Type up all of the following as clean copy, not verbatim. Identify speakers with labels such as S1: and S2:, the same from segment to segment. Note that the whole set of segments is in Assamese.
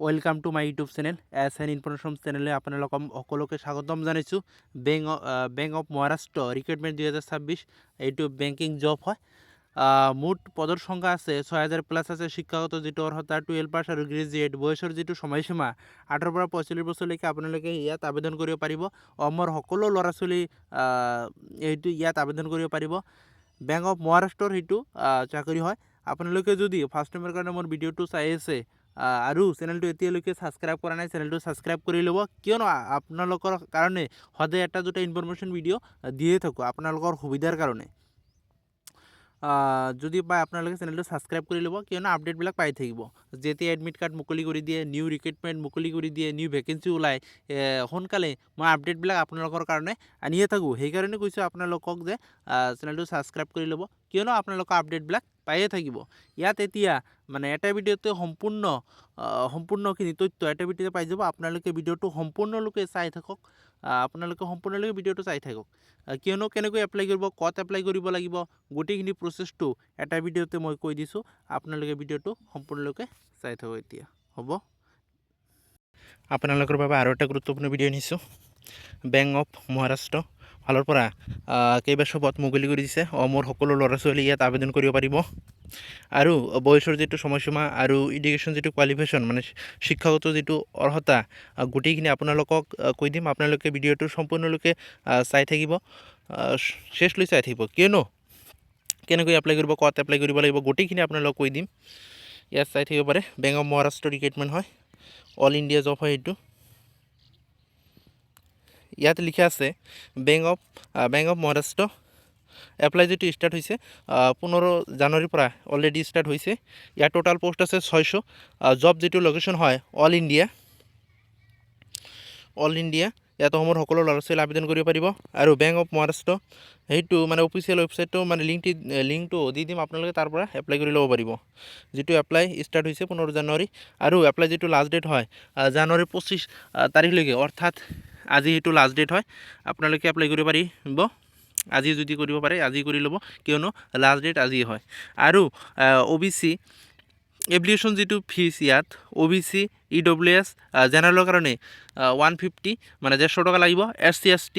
S1: Welcome to my YouTube channel S N information চেনেলে আপোনালোক সকলোকে স্বাগতম জনাইছোঁ। বেংক অফ মহাৰাষ্ট্ৰ ৰিক্ৰুইটমেণ্ট 2026 এইটো বেংকিং জব হয়। মুঠ পদৰ সংখ্যা আছে 6000 প্লাছ আছে। শিক্ষাগত যিটো অৰ্হতা 12 পাছ আৰু গ্ৰেজুৱেট। বয়সৰ যিটো সময়সীমা 18 পৰা 45 বছৰলৈকে আপোনালোকে ইয়াত আবেদন কৰিব পাৰিব। অসমৰ সকলো ল'ৰা ছোৱালী এইটো ইয়াত আবেদন কৰিব পাৰিব। বেংক অফ মহাৰাষ্ট্ৰৰ সেইটো চাকৰি হয়। আপোনালোকে যদি ফাৰ্ষ্ট টাইমৰ কাৰণে মোৰ ভিডিঅ'টো চাই আছে আৰু চেনেলটো এতিয়ালৈকে ছাবস্ক্ৰাইব কৰা নাই, চেনেলটো ছাবস্ক্ৰাইব কৰি ল'ব, কিয়নো আপোনালোকৰ কাৰণে সদায় এটা দুটা ইনফৰমেশ্যন ভিডিঅ' দিয়ে থাকোঁ আপোনালোকৰ সুবিধাৰ কাৰণে। যদি পায় আপোনালোকে চেনেলটো ছাবস্ক্ৰাইব কৰি ল'ব, কিয়নো আপডেটবিলাক পাই থাকিব। যেতিয়া এডমিট কাৰ্ড মুকলি কৰি দিয়ে, নিউ ৰিক্ৰুইটমেণ্ট মুকলি কৰি দিয়ে, নিউ ভেকেঞ্চি ওলায়, সোনকালে মই আপডেটবিলাক আপোনালোকৰ কাৰণে আনিয়ে থাকোঁ। সেইকাৰণে কৈছোঁ আপোনালোকক যে চেনেলটো ছাবস্ক্ৰাইব কৰি ল'ব, কিয়নো আপোনালোকৰ আপডেটবিলাক পায়ে থাকিব। ইয়াত এতিয়া মানে এটা ভিডিঅ'তে সম্পূৰ্ণখিনি তথ্য এটা ভিডিঅ'তে পাই যাব। আপোনালোকে ভিডিঅ'টো সম্পূৰ্ণলৈকে চাই থাকক, ভিডিঅ'টো চাই থাকক, কিয়নো কেনেকৈ এপ্লাই কৰিব, ক'ত এপ্লাই কৰিব লাগিব, গোটেইখিনি প্ৰচেছটো এটা ভিডিঅ'তে মই কৈ দিছোঁ। আপোনালোকে ভিডিঅ'টো সম্পূৰ্ণলৈকে চাই থাকক। এতিয়া হ'ব, আপোনালোকৰ বাবে আৰু এটা গুৰুত্বপূৰ্ণ ভিডিঅ' নিছোঁ। বেংক অফ মহাৰাষ্ট্ৰ ফালৰ পৰা কেইবাছো পদ মুকলি কৰি দিছে। মোৰ সকলো ল'ৰা ছোৱালী ইয়াত আবেদন কৰিব পাৰিব। আৰু বয়সৰ যিটো সময়সীমা আৰু এডুকেশ্যন যিটো কোৱালিফিকেশ্যন মানে শিক্ষাগত যিটো অৰ্হতা, গোটেইখিনি আপোনালোকক কৈ দিম। আপোনালোকে ভিডিঅ'টো সম্পূৰ্ণলৈকে চাই থাকিব, শেষলৈ চাই থাকিব, কিয়নো কেনেকৈ এপ্লাই কৰিব, ক'ত এপ্লাই কৰিব লাগিব, গোটেইখিনি আপোনালোকক কৈ দিম। ইয়াত চাই থাকিব পাৰে। বেংক অফ মহাৰাষ্ট্ৰ ৰিক্ৰুইটমেণ্ট হয়, অল ইণ্ডিয়া জব হয় এইটো। ইয়াত লিখা আছে বেংক অফ মহাৰাষ্ট্ৰ। এপ্লাই যিটো ষ্টাৰ্ট হৈছে 15 জানুৱাৰীৰ পৰা অলৰেডি ষ্টাৰ্ট হৈছে। ইয়াৰ টোটাল পোষ্ট আছে 600। জব যিটো লোকেশ্যন হয় অল ইণ্ডিয়া। ইয়াত অসমৰ সকলো ল'ৰা ছোৱালী আবেদন কৰিব পাৰিব। আৰু বেংক অফ মহাৰাষ্ট্ৰ সেইটো মানে অফিচিয়েল ৱেবছাইটটো মানে লিংকটো দি দিম, আপোনালোকে তাৰ পৰা এপ্লাই কৰি ল'ব পাৰিব। যিটো এপ্লাই ষ্টাৰ্ট হৈছে 15 জানুৱাৰী, আৰু এপ্লাই যিটো লাষ্ট ডেট হয় জানুৱাৰী 25 তাৰিখলৈকে, অৰ্থাৎ আজি সেইটো লাষ্ট ডেট হয়। আপোনালোকে এপ্লাই কৰিব পাৰিব। আজি যদি কৰিব পাৰে আজি কৰি ল'ব, কিয়নো লাষ্ট ডেট আজি হয়। আৰু OBC এপ্লিকেশ্যন যিটো ফিজ, ইয়াত OBC EWS জেনেৰেলৰ কাৰণে 150 মানে 150 টকা লাগিব। SC ST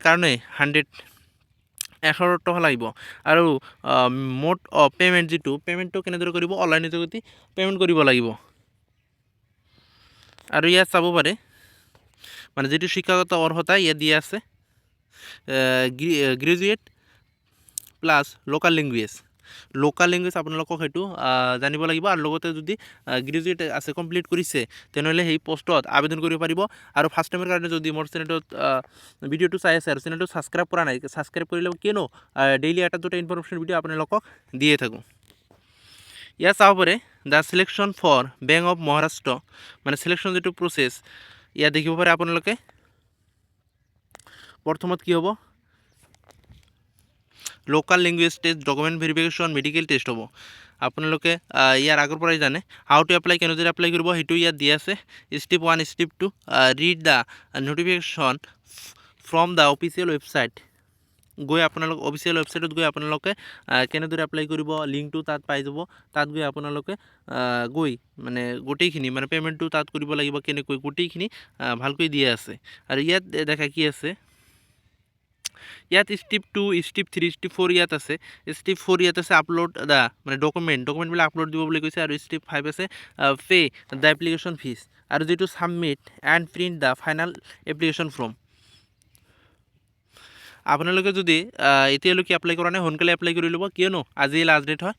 S1: কাৰণে 100 টকা লাগিব। আৰু মোড অফ পে'মেণ্ট যিটো পে'মেণ্টটো কেনেদৰে কৰিব, অনলাইনৰ যোগেদি পে'মেণ্ট কৰিব লাগিব। আৰু ইয়াত চাব পাৰে মানে যিটো শিক্ষাগত অৰ্হতা ইয়াত দিয়া আছে, গ্ৰেজুৱেট প্লাছ লোকেল লেংগুৱেজ আপোনালোকক সেইটো জানিব লাগিব। আৰু লগতে যদি গ্ৰেজুৱেট আছে, কমপ্লিট কৰিছে, তেনেহ'লে সেই পষ্টত আবেদন কৰিব পাৰিব। আৰু ফাৰ্ষ্ট টাইমৰ কাৰণে যদি মোৰ চেনেলটোত ভিডিঅ'টো চাই আছে আৰু চেনেলটো ছাবস্ক্ৰাইব কৰা নাই, ছাবস্ক্ৰাইব কৰি ল'ব, কিয়নো ডেইলি এটা দুটা ইনফৰমেশ্যন ভিডিঅ' আপোনালোকক দিয়ে থাকোঁ। ইয়াত চাব পাৰে the selection for Bank of Maharashtra, মানে চিলেকশ্যন যিটো প্ৰচেছ ইয়াত দেখিব পাৰে আপোনালোকে। প্ৰথমত কি হ'ব, local language test, document verification, medical test হ'ব। আপোনালোকে ইয়াৰ আগৰ পৰাই জানে হাউ টু এপ্লাই, কেনেদৰে এপ্লাই কৰিব, সেইটো ইয়াত দিয়া আছে। Step 1, step 2, read the notification from the official website. Official ৱেবছাইটত গৈ আপোনালোকে কেনেদৰে এপ্লাই কৰিব, লিংকটো তাত পাই যাব। তাত গৈ আপোনালোকে মানে গোটেইখিনি মানে পে'মেণ্টটো তাত কৰিব লাগিব, কেনেকৈ গোটেইখিনি ভালকৈ দিয়া আছে। আৰু ইয়াত দেখা কি আছে, ইয়াত ষ্টেপ 2, ষ্টেপ 3, ষ্টেপ 4 ইয়াত আছে। ষ্টেপ 4 ইয়াত আছে আপলোড দ্য মানে ডকুমেণ্টবিলাক আপলোড দিব বুলি কৈছে। আৰু ষ্টেপ 5 আছে পে দ্য এপ্লিকেশ্যন ফিজ, আৰু যিটো submit and print the final application form. আপোনালোকে যদি এতিয়ালৈকে এপ্লাই কৰা নাই, সোনকালে এপ্লাই কৰি ল'ব, কিয়নো আজি লাষ্ট ডেট হয়।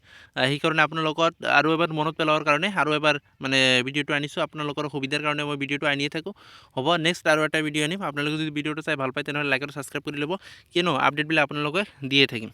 S1: সেইকাৰণে আপোনালোকক আৰু এবাৰ মনত পেলোৱাৰ কাৰণে আৰু এবাৰ মানে ভিডিঅ'টো আনিছোঁ। আপোনালোকৰ সুবিধাৰ কাৰণে মই ভিডিঅ'টো আনিয়ে থাকোঁ। হ'ব, নেক্সট আৰু এটা ভিডিঅ' আনিম। আপোনালোকে যদি ভিডিঅ'টো চাই ভাল পায়, তেনেহ'লে লাইক আৰু ছাবস্ক্ৰাইব কৰি ল'ব, কিয়নো আপডেটবিলাক আপোনালোকে দিয়ে থাকিম।